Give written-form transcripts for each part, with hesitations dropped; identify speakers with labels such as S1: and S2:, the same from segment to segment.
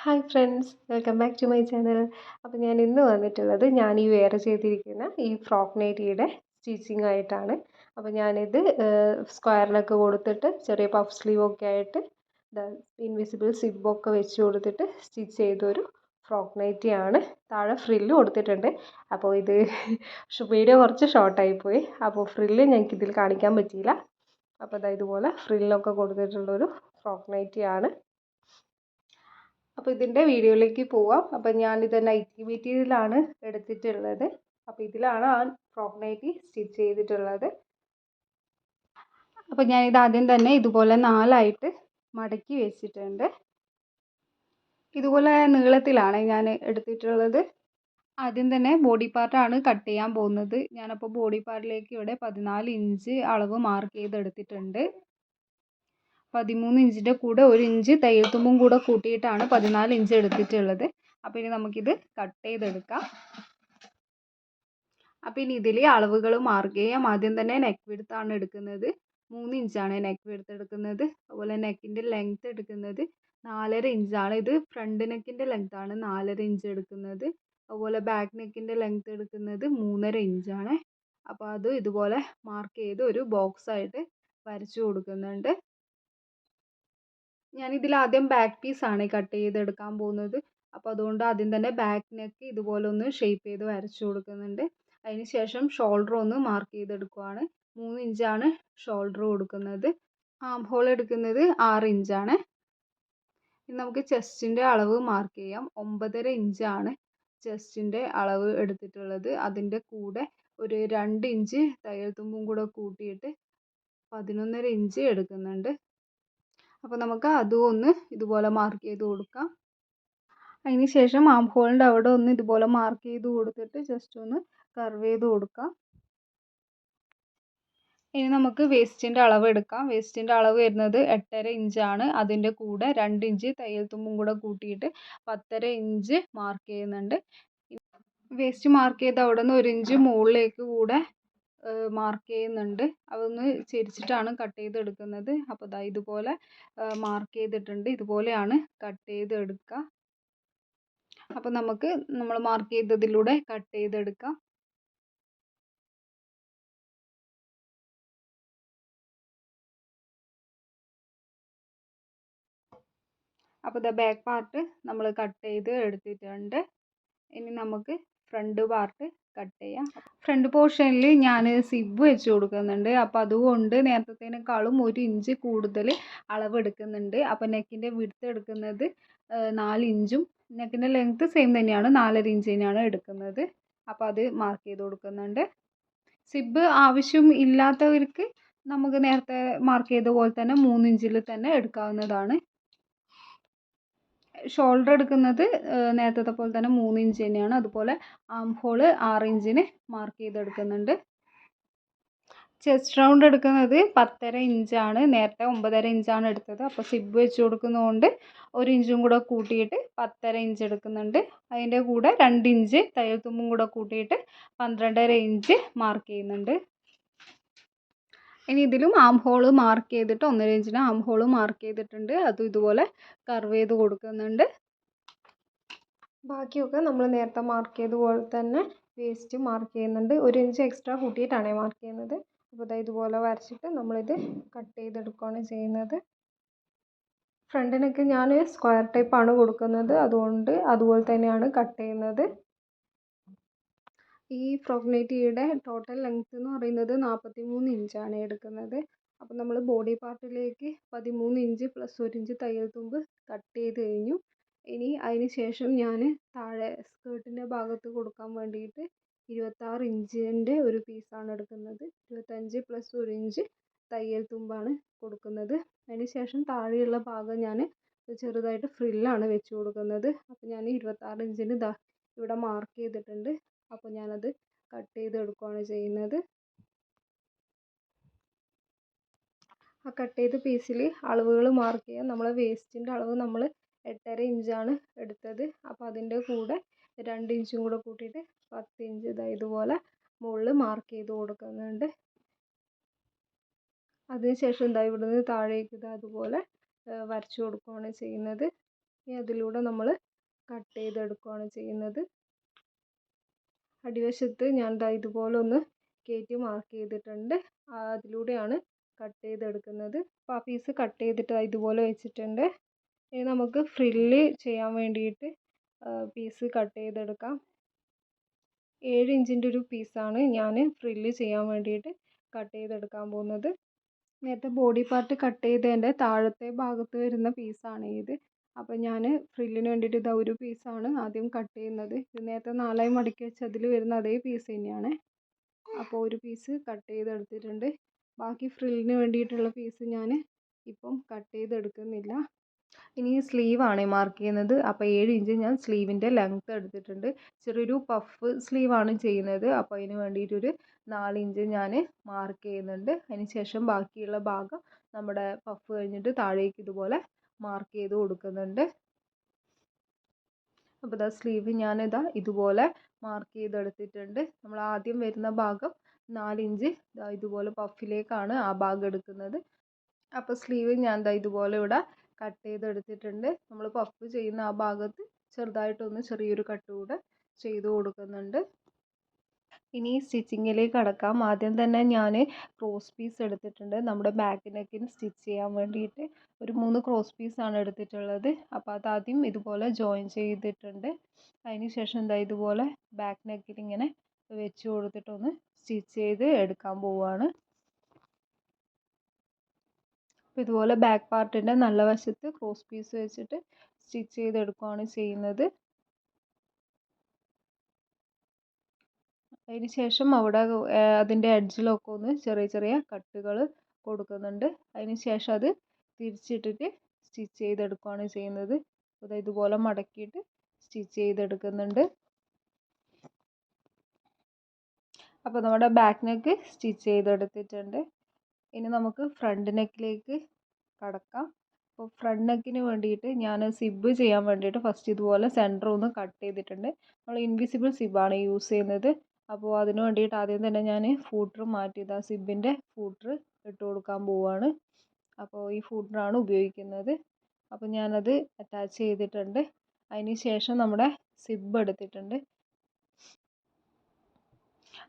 S1: Hi friends, welcome back to my channel. അപ്പോൾ ഞാൻ ഇന്ന് വന്നിട്ടുള്ളത് ഞാൻ ഈ വെയർ ചെയ്തിരിക്കുന്ന ഈ ഫ്രോക്ക് നൈറ്റിയുടെ സ്റ്റിച്ചിങ് ആയിട്ടാണ്. അപ്പോൾ ഞാനിത് സ്ക്വയറിനൊക്കെ കൊടുത്തിട്ട് ചെറിയ പഫ് സ്ലീവ് ഒക്കെ ആയിട്ട് ഇൻവിസിബിൾ സിബൊക്കെ വെച്ച് കൊടുത്തിട്ട് സ്റ്റിച്ച് ചെയ്തൊരു ഫ്രോക്ക് നൈറ്റിയാണ്. താഴെ ഫ്രില്ല് കൊടുത്തിട്ടുണ്ട്. അപ്പോൾ ഇത് വീഡിയോ കുറച്ച് ഷോർട്ടായിപ്പോയി. അപ്പോൾ ഫ്രില്ല് ഞങ്ങൾക്ക് ഇതിൽ കാണിക്കാൻ പറ്റിയില്ല. അപ്പോൾ ഇതുപോലെ ഫ്രില്ലൊക്കെ കൊടുത്തിട്ടുള്ളൊരു ഫ്രോക്ക് നൈറ്റിയാണ്. അപ്പോൾ ഇതിൻ്റെ വീഡിയോയിലേക്ക് പോവാം. അപ്പോൾ ഞാനിത് നൈറ്റി മെറ്റീരിയലാണ് എടുത്തിട്ടുള്ളത്. അപ്പോൾ ഇതിലാണ് ആ ഫ്രോക്ക് നൈറ്റി സ്റ്റിച്ച് ചെയ്തിട്ടുള്ളത്. അപ്പോൾ ഞാനിത് ആദ്യം തന്നെ ഇതുപോലെ 4ആയിട്ട് മടക്കി വെച്ചിട്ടുണ്ട്. ഇതുപോലെ നീളത്തിലാണ് ഞാൻ എടുത്തിട്ടുള്ളത്. ആദ്യം തന്നെ ബോഡി പാർട്ടാണ് കട്ട് ചെയ്യാൻ പോകുന്നത്. ഞാനപ്പോൾ ബോഡി പാർട്ടിലേക്ക് ഇവിടെ 14 ഇഞ്ച് അളവ് മാർക്ക് ചെയ്തെടുത്തിട്ടുണ്ട്. 13 ഇഞ്ചിൻ്റെ കൂടെ 1 ഇഞ്ച് തയ്യൽ തുമ്പും കൂടെ കൂട്ടിയിട്ടാണ് 14 ഇഞ്ച് എടുത്തിട്ടുള്ളത്. അപ്പോൾ ഇനി നമുക്കിത് കട്ട് ചെയ്തെടുക്കാം. അപ്പോൾ ഇനി ഇതിൽ അളവുകൾ മാർക്ക് ചെയ്യാം. ആദ്യം തന്നെ നെക്ക് വിഡ്ത്താണ് എടുക്കുന്നത്. 3 ഇഞ്ചാണ് നെക്ക് വിഡ്ത്ത് എടുക്കുന്നത്. അതുപോലെ നെക്കിൻ്റെ ലെങ്ത്ത് എടുക്കുന്നത് 4.5 ഇഞ്ചാണ്. ഇത് ഫ്രണ്ട് നെക്കിൻ്റെ ലെങ്ത്താണ് 4.5 ഇഞ്ച് എടുക്കുന്നത്. അതുപോലെ ബാക്ക് നെക്കിൻ്റെ ലെങ്ത്ത് എടുക്കുന്നത് 3.5 ഇഞ്ചാണ്. അപ്പോൾ അത് ഇതുപോലെ മാർക്ക് ചെയ്ത് ഒരു ബോക്സ് ആയിട്ട് വരച്ചു കൊടുക്കുന്നുണ്ട്. ഞാനിതിൽ ആദ്യം ബാക്ക് പീസാണ് കട്ട് ചെയ്തെടുക്കാൻ പോകുന്നത്. അപ്പോൾ അതുകൊണ്ട് ആദ്യം തന്നെ ബാക്ക് നെക്ക് ഇതുപോലെ ഒന്ന് ഷേപ്പ് ചെയ്ത് വരച്ചു കൊടുക്കുന്നുണ്ട്. അതിന് ശേഷം ഷോൾഡർ ഒന്ന് മാർക്ക് ചെയ്തെടുക്കുവാണ്. 3 ഇഞ്ചാണ് ഷോൾഡർ കൊടുക്കുന്നത്. ആം ഹോൾ എടുക്കുന്നത് 6 ഇഞ്ചാണ്. ഇനി നമുക്ക് ചെസ്റ്റിൻ്റെ അളവ് മാർക്ക് ചെയ്യാം. 9.5 ഇഞ്ചാണ് ചെസ്റ്റിൻ്റെ അളവ് എടുത്തിട്ടുള്ളത്. അതിൻ്റെ കൂടെ ഒരു 2 ഇഞ്ച് തയ്യൽ തുമ്പും കൂടെ കൂട്ടിയിട്ട് 11.5 ഇഞ്ച് എടുക്കുന്നുണ്ട്. അപ്പോൾ നമുക്ക് അതും ഒന്ന് ഇതുപോലെ മാർക്ക് ചെയ്ത് കൊടുക്കാം. അതിന് ശേഷം ആം ഹോളിൻ്റെ അവിടെ ഒന്ന് ഇതുപോലെ മാർക്ക് ചെയ്ത് കൊടുത്തിട്ട് ജസ്റ്റ് ഒന്ന് കർവ് ചെയ്ത് കൊടുക്കാം. ഇനി നമുക്ക് വേസ്റ്റിൻ്റെ അളവ് എടുക്കാം. വേസ്റ്റിൻ്റെ അളവ് വരുന്നത് 8.5 ഇഞ്ചാണ്. അതിൻ്റെ കൂടെ 2 ഇഞ്ച് തയ്യൽ തുമ്പും കൂടെ കൂട്ടിയിട്ട് 10.5 ഇഞ്ച് മാർക്ക് ചെയ്യുന്നുണ്ട്. വേസ്റ്റ് മാർക്ക് ചെയ്ത് അവിടെ നിന്ന് 1 ഇഞ്ച് മുകളിലേക്ക് കൂടെ മാർക്ക് ചെയ്യുന്നുണ്ട്. അതൊന്ന് ചെരിച്ചിട്ടാണ് കട്ട് ചെയ്തെടുക്കുന്നത്. അപ്പോൾ ഇതുപോലെ മാർക്ക് ചെയ്തിട്ടുണ്ട്. ഇതുപോലെയാണ് കട്ട് ചെയ്തെടുക്കുക. അപ്പോൾ നമുക്ക് നമ്മൾ മാർക്ക് ചെയ്തതിലൂടെ കട്ട് ചെയ്തെടുക്കാം. അപ്പോൾ ബാക്ക് പാർട്ട് നമ്മൾ കട്ട് ചെയ്ത് എടുത്തിട്ടുണ്ട്. ഇനി നമുക്ക് ഫ്രണ്ട് പാർട്ട് കട്ട് ചെയ്യാം. ഫ്രണ്ട് പോർഷനിൽ ഞാൻ സിബ് വെച്ച് കൊടുക്കുന്നുണ്ട്. അപ്പോൾ അതുകൊണ്ട് നേരത്തേനേക്കാളും 1 ഇഞ്ച് കൂടുതൽ അളവ് എടുക്കുന്നുണ്ട്. അപ്പോൾ നെക്കിൻ്റെ വിഡ്ത്ത് എടുക്കുന്നത് 4 ഇഞ്ചും നെക്കിൻ്റെ ലെങ്ത്ത് സെയിം തന്നെയാണ്, 4.5 ഇഞ്ച് തന്നെയാണ് എടുക്കുന്നത്. അപ്പോൾ അത് മാർക്ക് ചെയ്ത് കൊടുക്കുന്നുണ്ട്. സിബ് ആവശ്യം ഇല്ലാത്തവർക്ക് നമുക്ക് നേരത്തെ മാർക്ക് ചെയ്ത പോലെ തന്നെ 3 ഇഞ്ചിൽ തന്നെ എടുക്കാവുന്നതാണ്. ഷോൾഡർ എടുക്കുന്നത് നേരത്തെ പോലെ തന്നെ 3 ഇഞ്ച് തന്നെയാണ്. അതുപോലെ ആം ഹോൾ 6 ഇഞ്ചിന് മാർക്ക് ചെയ്തെടുക്കുന്നുണ്ട്. ചെസ്റ്റ് റൗണ്ട് എടുക്കുന്നത് 10.5 ഇഞ്ചാണ്. നേരത്തെ 9.5 ഇഞ്ചാണ് എടുത്തത്. അപ്പോൾ സിബ് വെച്ച് കൊടുക്കുന്നതുകൊണ്ട് 1 ഇഞ്ചും കൂടെ കൂട്ടിയിട്ട് 10.5 ഇഞ്ച് എടുക്കുന്നുണ്ട്. അതിൻ്റെ കൂടെ 2 ഇഞ്ച് തയ്യൽ തുമ്പും കൂടെ കൂട്ടിയിട്ട് 12.5 ഇഞ്ച് മാർക്ക് ചെയ്യുന്നുണ്ട്. ഇനി ഇതിലും ആം ഹോൾ മാർക്ക് ചെയ്തിട്ട് 1.5 ഇഞ്ചിന് ആം ഹോൾ മാർക്ക് ചെയ്തിട്ടുണ്ട്. അതും ഇതുപോലെ കർവ് ചെയ്ത് കൊടുക്കുന്നുണ്ട്. ബാക്കിയൊക്കെ നമ്മൾ നേരത്തെ മാർക്ക് ചെയ്ത പോലെ തന്നെ വേസ്റ്റ് മാർക്ക് ചെയ്യുന്നുണ്ട്. 1 ഇഞ്ച് എക്സ്ട്രാ കൂട്ടിയിട്ടാണ് മാർക്ക് ചെയ്യുന്നത്. അപ്പോൾ ഇതുപോലെ വരച്ചിട്ട് നമ്മളിത് കട്ട് ചെയ്തെടുക്കുകയാണ് ചെയ്യുന്നത്. ഫ്രണ്ടിനൊക്കെ ഞാൻ സ്ക്വയർ ടൈപ്പാണ് കൊടുക്കുന്നത്. അതുകൊണ്ട് അതുപോലെ തന്നെയാണ് കട്ട് ചെയ്യുന്നത്. ഈ ഫ്രോക്ക് നൈറ്റിയുടെ ടോട്ടൽ ലെങ്ത്ത് എന്ന് പറയുന്നത് 43 ഇഞ്ചാണ് എടുക്കുന്നത്. അപ്പോൾ നമ്മൾ ബോഡി പാർട്ടിലേക്ക് 13 ഇഞ്ച് പ്ലസ് 1 ഇഞ്ച് തയ്യൽ തുമ്പ് കട്ട് ചെയ്ത് കഴിഞ്ഞു. ഇനി അതിന് ശേഷം ഞാൻ താഴെ സ്കേർട്ടിൻ്റെ ഭാഗത്ത് കൊടുക്കാൻ വേണ്ടിയിട്ട് 26 ഇഞ്ചിൻ്റെ ഒരു പീസാണ് എടുക്കുന്നത്. 25 പ്ലസ് 1 ഇഞ്ച് തയ്യൽ തുമ്പാണ് കൊടുക്കുന്നത്. അതിന് ശേഷം താഴെയുള്ള ഭാഗം ഞാൻ ചെറുതായിട്ട് ഫ്രില്ലാണ് വെച്ച് കൊടുക്കുന്നത്. അപ്പോൾ ഞാൻ 26 ഇഞ്ചിന് ഇവിടെ മാർക്ക് ചെയ്തിട്ടുണ്ട്. അപ്പോൾ ഞാനത് കട്ട് ചെയ്തെടുക്കുകയാണ് ചെയ്യുന്നത്. ആ കട്ട് ചെയ്ത പീസിൽ അളവുകൾ മാർക്ക് ചെയ്യാം. നമ്മൾ വേസ്റ്റിൻ്റെ അളവ് നമ്മൾ 8.5 ഇഞ്ചാണ് എടുത്തത്. അപ്പോൾ അതിൻ്റെ കൂടെ 2 ഇഞ്ചും കൂടെ കൂട്ടിയിട്ട് 10 ഇഞ്ച് ഇതുപോലെ മുകളിൽ മാർക്ക് ചെയ്ത് കൊടുക്കുന്നുണ്ട്. അതിനുശേഷം ഇവിടുന്ന് താഴേക്ക് അതുപോലെ വരച്ചു കൊടുക്കുകയാണ് ചെയ്യുന്നത്. ഇനി അതിലൂടെ നമ്മൾ കട്ട് ചെയ്തെടുക്കുകയാണ് ചെയ്യുന്നത്. അടിവശത്ത് ഞാൻ ദാ ഇതുപോലെ ഒന്ന് കയറ്റി മാർക്ക് ചെയ്തിട്ടുണ്ട്. അതിലൂടെയാണ് കട്ട് ചെയ്തെടുക്കുന്നത്. അപ്പോൾ ആ പീസ് കട്ട് ചെയ്തിട്ട് ഇതുപോലെ വെച്ചിട്ടുണ്ട്. ഇനി നമുക്ക് ഫ്രില്ല് ചെയ്യാൻ വേണ്ടിയിട്ട് പീസ് കട്ട് ചെയ്തെടുക്കാം. 7 ഇഞ്ചിൻ്റെ ഒരു പീസാണ് ഞാൻ ഫ്രില്ല് ചെയ്യാൻ വേണ്ടിയിട്ട് കട്ട് ചെയ്തെടുക്കാൻ പോകുന്നത്. നേരത്തെ ബോഡി പാർട്ട് കട്ട് ചെയ്തതിൻ്റെ താഴത്തെ ഭാഗത്ത് വരുന്ന പീസാണ് ഇത്. അപ്പോൾ ഞാൻ ഫ്രില്ലിന് വേണ്ടിയിട്ട് ഇതാ ഒരു പീസാണ് ആദ്യം കട്ട് ചെയ്യുന്നത്. ഇത് നേരത്തെ 4ആയി മടക്കി വെച്ച് അതിൽ വരുന്ന അതേ പീസ് തന്നെയാണ്. അപ്പോൾ ഒരു പീസ് കട്ട് ചെയ്തെടുത്തിട്ടുണ്ട്. ബാക്കി ഫ്രില്ലിന് വേണ്ടിയിട്ടുള്ള പീസ് ഞാൻ ഇപ്പം കട്ട് ചെയ്തെടുക്കുന്നില്ല. ഇനി സ്ലീവാണ് മാർക്ക് ചെയ്യുന്നത്. അപ്പോൾ 7 ഇഞ്ച് ഞാൻ സ്ലീവിൻ്റെ ലെങ്ത്ത് എടുത്തിട്ടുണ്ട്. ചെറിയൊരു പഫ് സ്ലീവാണ് ചെയ്യുന്നത്. അപ്പോൾ അതിന് വേണ്ടിയിട്ടൊരു 4 ഇഞ്ച് ഞാൻ മാർക്ക് ചെയ്യുന്നുണ്ട്. അതിന് ശേഷം ബാക്കിയുള്ള ഭാഗം നമ്മുടെ പഫ് കഴിഞ്ഞിട്ട് താഴേക്ക് ഇതുപോലെ മാർക്ക് ചെയ്ത് കൊടുക്കുന്നുണ്ട്. അപ്പോൾ ഇതാ സ്ലീവ് ഞാനിതാ ഇതുപോലെ മാർക്ക് ചെയ്തെടുത്തിട്ടുണ്ട്. നമ്മൾ ആദ്യം വരുന്ന ഭാഗം 4 ഇഞ്ച് ഇതുപോലെ പഫിലേക്കാണ് ആ ഭാഗം എടുക്കുന്നത്. അപ്പോൾ സ്ലീവ് ഞാൻ ദാ ഇതുപോലെ ഇവിടെ കട്ട് ചെയ്തെടുത്തിട്ടുണ്ട്. നമ്മൾ പഫ് ചെയ്യുന്ന ആ ഭാഗത്ത് ചെറുതായിട്ടൊന്ന് ചെറിയൊരു കട്ട് കൂടെ ചെയ്ത് കൊടുക്കുന്നുണ്ട്. ഇനി സ്റ്റിച്ചിങ്ങിലേക്ക് കടക്കാം. ആദ്യം തന്നെ ഞാൻ ക്രോസ് പീസ് എടുത്തിട്ടുണ്ട്. നമ്മുടെ ബാക്ക് നെക്കിന് സ്റ്റിച്ച് ചെയ്യാൻ വേണ്ടിയിട്ട് ഒരു 3 ക്രോസ് പീസാണ് എടുത്തിട്ടുള്ളത്. അപ്പോൾ അതാദ്യം ഇതുപോലെ ജോയിൻ ചെയ്തിട്ടുണ്ട്. അതിന് ശേഷം എന്താ ഇതുപോലെ ബാക്ക് നെക്കിൽ ഇങ്ങനെ വെച്ച് കൊടുത്തിട്ടൊന്ന് സ്റ്റിച്ച് ചെയ്ത് എടുക്കാൻ പോവുകയാണ്. അപ്പോൾ ഇതുപോലെ ബാക്ക് പാർട്ടിൻ്റെ നല്ല വശത്ത് ക്രോസ് പീസ് വെച്ചിട്ട് സ്റ്റിച്ച് ചെയ്തെടുക്കുകയാണ് ചെയ്യുന്നത്. അതിന് ശേഷം അവിടെ അതിൻ്റെ എഡ്ജിലൊക്കെ ഒന്ന് ചെറിയ ചെറിയ കട്ടുകൾ കൊടുക്കുന്നുണ്ട്. അതിന് ശേഷം അത് തിരിച്ചിട്ടിട്ട് സ്റ്റിച്ച് ചെയ്തെടുക്കുകയാണ് ചെയ്യുന്നത്. അത് ഇതുപോലെ മടക്കിയിട്ട് സ്റ്റിച്ച് ചെയ്തെടുക്കുന്നുണ്ട്. അപ്പോൾ നമ്മുടെ ബാക്ക് നെക്ക് സ്റ്റിച്ച് ചെയ്തെടുത്തിട്ടുണ്ട്. ഇനി നമുക്ക് ഫ്രണ്ട് നെക്കിലേക്ക് കടക്കാം. അപ്പോൾ ഫ്രണ്ട് നെക്കിന് വേണ്ടിയിട്ട് ഞാൻ സിബ് ചെയ്യാൻ വേണ്ടിയിട്ട് ഫസ്റ്റ് ഇതുപോലെ സെൻറ്റർ ഒന്ന് കട്ട് ചെയ്തിട്ടുണ്ട്. നമ്മൾ ഇൻവിസിബിൾ സിബാണ് യൂസ് ചെയ്യുന്നത്. അപ്പോൾ അതിന് വേണ്ടിയിട്ട് ആദ്യം തന്നെ ഞാൻ ഫൂട്ടർ മാറ്റിയത് ആ സിബിൻ്റെ ഫൂട്ടർ ഇട്ട് കൊടുക്കാൻ പോവുകയാണ്. അപ്പോൾ ഈ ഫൂട്ടറാണ് ഉപയോഗിക്കുന്നത്. അപ്പോൾ ഞാനത് അറ്റാച്ച് ചെയ്തിട്ടുണ്ട്. അതിന് ശേഷം നമ്മുടെ സിബ് എടുത്തിട്ടുണ്ട്.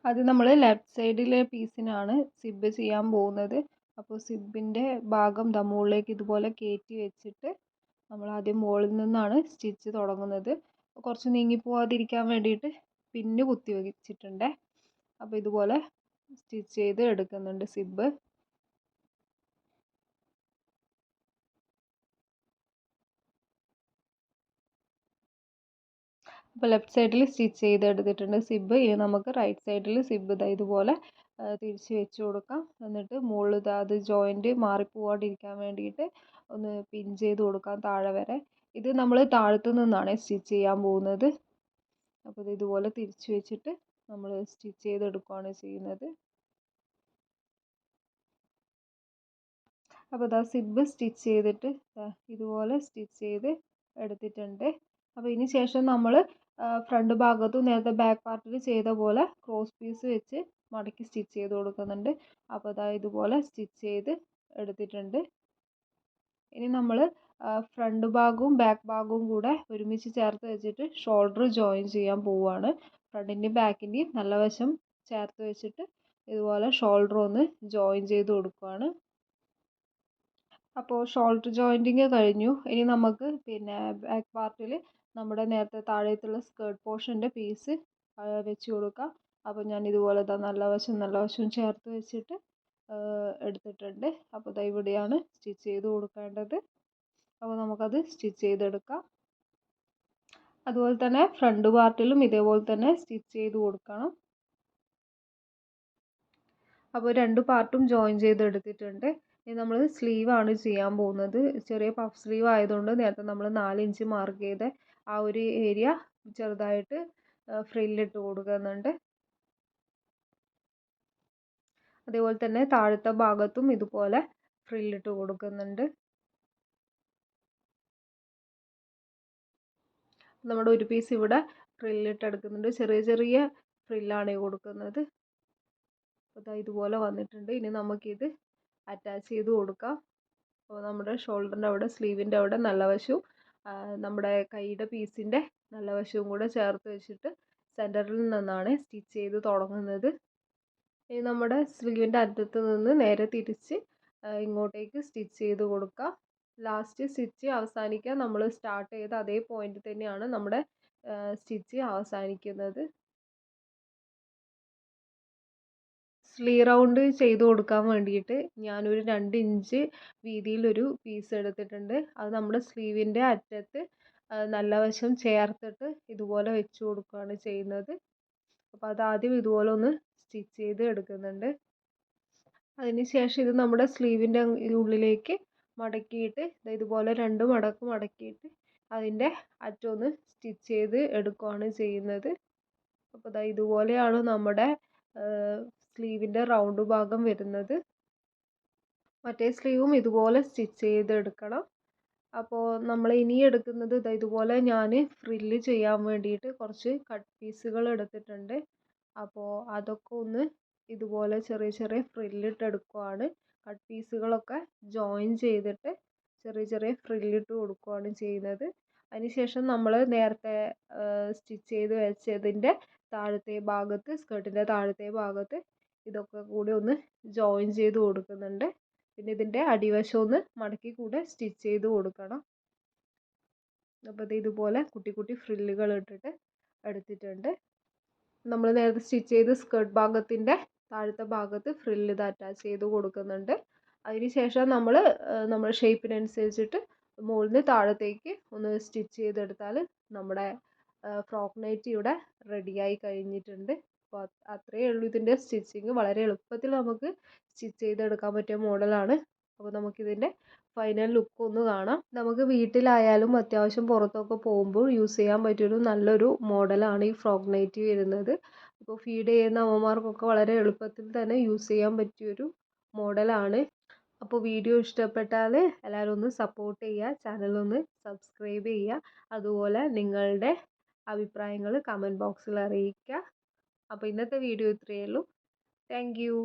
S1: അത് നമ്മൾ ലെഫ്റ്റ് സൈഡിലെ പീസിനാണ് സിബ് ചെയ്യാൻ പോകുന്നത്. അപ്പോൾ സിബിൻ്റെ ഭാഗം മുകളിലേക്ക് ഇതുപോലെ കയറ്റി വെച്ചിട്ട് നമ്മൾ ആദ്യം മുകളിൽ നിന്നാണ് സ്റ്റിച്ച് തുടങ്ങുന്നത്. കുറച്ച് നീങ്ങി പോവാതിരിക്കാൻ വേണ്ടിയിട്ട് പിന്ന് കുത്തി വെച്ചിട്ടുണ്ട്. അപ്പോൾ ഇതുപോലെ സ്റ്റിച്ച് ചെയ്ത് എടുക്കുന്നുണ്ട് സിബ്. അപ്പോൾ ലെഫ്റ്റ് സൈഡിൽ സ്റ്റിച്ച് ചെയ്തെടുത്തിട്ടുണ്ട് സിബ്. ഇനി നമുക്ക് റൈറ്റ് സൈഡിൽ സിബ് ഇതുപോലെ തിരിച്ച് വെച്ച് കൊടുക്കാം. എന്നിട്ട് മുകളിൽ അത് ജോയിൻറ്റ് മാറിപ്പോവാണ്ടിരിക്കാൻ വേണ്ടിയിട്ട് ഒന്ന് പിൻ ചെയ്ത് കൊടുക്കാം താഴെ വരെ. ഇത് നമ്മൾ താഴത്തു നിന്നാണ് സ്റ്റിച്ച് ചെയ്യാൻ പോകുന്നത്. അപ്പോൾ ഇതുപോലെ തിരിച്ച് വെച്ചിട്ട് നമ്മൾ സ്റ്റിച്ച് ചെയ്തെടുക്കുകയാണ് ചെയ്യുന്നത്. അപ്പോൾ ഇതാ സിബ് സ്റ്റിച്ച് ചെയ്തിട്ട് ഇതുപോലെ സ്റ്റിച്ച് ചെയ്ത് എടുത്തിട്ടുണ്ട്. അപ്പോൾ ഇതിന് ശേഷം നമ്മൾ ഫ്രണ്ട് ഭാഗത്തും നേരത്തെ ബാക്ക് പാർട്ടിൽ ചെയ്ത പോലെ ക്രോസ് പീസ് വെച്ച് മടക്കി സ്റ്റിച്ച് ചെയ്ത് കൊടുക്കുന്നുണ്ട്. അപ്പോൾ ഇതാ ഇതുപോലെ സ്റ്റിച്ച് ചെയ്ത് എടുത്തിട്ടുണ്ട്. ഇനി നമ്മൾ ഫ്രണ്ട് ഭാഗവും ബാക്ക് ഭാഗവും കൂടെ ഒരുമിച്ച് ചേർത്ത് വെച്ചിട്ട് ഷോൾഡർ ജോയിൻ ചെയ്യാൻ പോവുകയാണ്. ഫ്രണ്ടിൻ്റെയും ബാക്കിൻ്റെയും നല്ല വശം ചേർത്ത് വെച്ചിട്ട് ഇതുപോലെ ഷോൾഡർ ഒന്ന് ജോയിൻ ചെയ്ത് കൊടുക്കുകയാണ്. അപ്പോൾ ഷോൾഡർ ജോയിൻറ്റിങ് കഴിഞ്ഞു. ഇനി നമുക്ക് പിന്നെ ബാക്ക് പാർട്ടിൽ നമ്മുടെ നേരത്തെ താഴത്തുള്ള സ്കേർട്ട് പോർഷൻ്റെ പീസ് വെച്ച് കൊടുക്കാം. അപ്പോൾ ഞാൻ ഇതുപോലെ നല്ല വശവും ചേർത്ത് വെച്ചിട്ട് എടുത്തിട്ടുണ്ട്. അപ്പോൾ ഇവിടെയാണ് സ്റ്റിച്ച് ചെയ്ത് കൊടുക്കേണ്ടത്. അപ്പോൾ നമുക്കത് സ്റ്റിച്ച് ചെയ്തെടുക്കാം. അതുപോലെ തന്നെ ഫ്രണ്ട് പാർട്ടിലും ഇതേപോലെ തന്നെ സ്റ്റിച്ച് ചെയ്ത് കൊടുക്കണം. അപ്പോൾ രണ്ട് പാർട്ടും ജോയിൻ ചെയ്തെടുത്തിട്ടുണ്ട്. ഇനി നമ്മൾ സ്ലീവാണ് ചെയ്യാൻ പോകുന്നത്. ചെറിയ പഫ് സ്ലീവ് ആയതുകൊണ്ട് നേരത്തെ നമ്മൾ 4 ഇഞ്ച് മാർക്ക് ചെയ്ത ആ ഒരു ഏരിയ ചെറുതായിട്ട് ഫ്രില്ലിട്ട് കൊടുക്കുന്നുണ്ട്. അതേപോലെ തന്നെ താഴത്തെ ഭാഗത്തും ഇതുപോലെ ഫ്രില്ലിട്ട് കൊടുക്കുന്നുണ്ട്. നമ്മുടെ ഒരു പീസ് ഇവിടെ ഫ്രില്ലിട്ട് എടുക്കുന്നുണ്ട്. ചെറിയ ചെറിയ ഫ്രില്ലാണ് കൊടുക്കുന്നത്. അപ്പോൾ ഇതുപോലെ വന്നിട്ടുണ്ട്. ഇനി നമുക്കിത് അറ്റാച്ച് ചെയ്ത് കൊടുക്കാം. അപ്പോൾ നമ്മുടെ ഷോൾഡറിൻ്റെ അവിടെ സ്ലീവിൻ്റെ അവിടെ നല്ല വശവും
S2: നമ്മുടെ കൈയുടെ പീസിൻ്റെ നല്ല വശവും കൂടെ ചേർത്ത് വെച്ചിട്ട് സെൻറ്ററിൽ നിന്നാണ് സ്റ്റിച്ച് ചെയ്ത് തുടങ്ങുന്നത്. ഇനി നമ്മുടെ സ്ലീവിൻ്റെ അറ്റത്ത് നിന്ന് നേരെ തിരിച്ച് ഇങ്ങോട്ടേക്ക് സ്റ്റിച്ച് ചെയ്ത് കൊടുക്കുക. ലാസ്റ്റ് സ്റ്റിച്ച് അവസാനിക്കുക നമ്മൾ സ്റ്റാർട്ട് ചെയ്ത അതേ പോയിന്റ് തന്നെയാണ് നമ്മുടെ സ്റ്റിച്ച് അവസാനിക്കുന്നത്. സ്ലീവ് റൗണ്ട് ചെയ്ത് കൊടുക്കാൻ വേണ്ടിയിട്ട് ഞാനൊരു 2 ഇഞ്ച് വീതിയിലൊരു പീസ് എടുത്തിട്ടുണ്ട്. അത് നമ്മുടെ സ്ലീവിൻ്റെ അറ്റത്ത് നല്ല വശം ചേർത്തിട്ട് ഇതുപോലെ വെച്ച് കൊടുക്കുകയാണ് ചെയ്യുന്നത്. അപ്പോൾ അതാദ്യം ഇതുപോലെ ഒന്ന് സ്റ്റിച്ച് ചെയ്ത് എടുക്കുന്നുണ്ട്. അതിന് ശേഷം ഇത് നമ്മുടെ സ്ലീവിൻ്റെ ഉള്ളിലേക്ക് മടക്കിയിട്ട് ഇതുപോലെ 2 മടക്ക് മടക്കിയിട്ട് അതിൻ്റെ അറ്റം ഒന്ന് സ്റ്റിച്ച് ചെയ്ത് എടുക്കുകയാണ് ചെയ്യുന്നത്. അപ്പോൾ ഇതുപോലെയാണ് നമ്മുടെ സ്ലീവിൻ്റെ റൗണ്ട് ഭാഗം വരുന്നത്. മറ്റേ സ്ലീവും ഇതുപോലെ സ്റ്റിച്ച് ചെയ്തെടുക്കണം. അപ്പോൾ നമ്മൾ ഇനി എടുക്കുന്നത് ഇതുപോലെ ഞാൻ ഫ്രില്ല് ചെയ്യാൻ വേണ്ടിയിട്ട് കുറച്ച് കട്ട് പീസുകൾ എടുത്തിട്ടുണ്ട്. അപ്പോൾ അതൊക്കെ ഒന്ന് ഇതുപോലെ ചെറിയ ചെറിയ ഫ്രില്ലിട്ട് എടുക്കുകയാണ്. കട്ട് പീസുകളൊക്കെ ജോയിൻ ചെയ്തിട്ട് ചെറിയ ചെറിയ ഫ്രില്ലിട്ട് കൊടുക്കുകയാണ് ചെയ്യുന്നത്. അതിനുശേഷം നമ്മൾ നേരത്തെ സ്റ്റിച്ച് ചെയ്ത് വെച്ചതിൻ്റെ താഴത്തെ ഭാഗത്ത്, സ്കേർട്ടിൻ്റെ താഴത്തെ ഭാഗത്ത് ഇതൊക്കെ കൂടി ഒന്ന് ജോയിൻ ചെയ്ത് കൊടുക്കുന്നുണ്ട്. പിന്നെ ഇതിൻ്റെ അടിവശം ഒന്ന് മടക്കി കൂടെ സ്റ്റിച്ച് ചെയ്ത് കൊടുക്കണം. അപ്പോൾ ഇതുപോലെ കുട്ടി കുട്ടി ഫ്രില്ലുകൾ ഇട്ടിട്ട് എടുത്തിട്ടുണ്ട്. നമ്മൾ നേരത്തെ സ്റ്റിച്ച് ചെയ്ത് സ്കേർട്ട് ഭാഗത്തിൻ്റെ താഴത്തെ ഭാഗത്ത് ഫ്രില്ല് ഇത് അറ്റാച്ച് ചെയ്ത് കൊടുക്കുന്നുണ്ട്. അതിന് ശേഷം നമ്മൾ നമ്മുടെ ഷേപ്പിനനുസരിച്ചിട്ട് മുകളിൽ നിന്ന് താഴത്തേക്ക് ഒന്ന് സ്റ്റിച്ച് ചെയ്തെടുത്താൽ നമ്മുടെ ഫ്രോക്ക് നൈറ്റി ഇവിടെ റെഡിയായി കഴിഞ്ഞിട്ടുണ്ട്. അപ്പോൾ അത്രയേ ഉള്ളൂ ഇതിൻ്റെ സ്റ്റിച്ചിങ്. വളരെ എളുപ്പത്തിൽ നമുക്ക് സ്റ്റിച്ച് ചെയ്തെടുക്കാൻ പറ്റിയ മോഡലാണ്. അപ്പോൾ നമുക്കിതിൻ്റെ ഫൈനൽ ലുക്ക് ഒന്ന് കാണാം. നമുക്ക് വീട്ടിലായാലും അത്യാവശ്യം പുറത്തൊക്കെ പോകുമ്പോൾ യൂസ് ചെയ്യാൻ പറ്റിയൊരു നല്ലൊരു മോഡലാണ് ഈ ഫ്രോക്ക് നൈറ്റി വരുന്നത്. അപ്പോൾ ഫീഡ് ചെയ്യുന്ന അമ്മമാർക്കൊക്കെ വളരെ എളുപ്പത്തിൽ തന്നെ യൂസ് ചെയ്യാൻ പറ്റിയൊരു മോഡലാണ്. അപ്പോൾ വീഡിയോ ഇഷ്ടപ്പെട്ടാൽ എല്ലാവരും ഒന്ന് സപ്പോർട്ട് ചെയ്യുക, ചാനലൊന്ന് സബ്സ്ക്രൈബ് ചെയ്യുക. അതുപോലെ നിങ്ങളുടെ അഭിപ്രായങ്ങൾ കമൻറ്റ് ബോക്സിൽ അറിയിക്കുക. അപ്പോൾ ഇന്നത്തെ വീഡിയോ ഇത്രയേ ഉള്ളൂ. Thank you.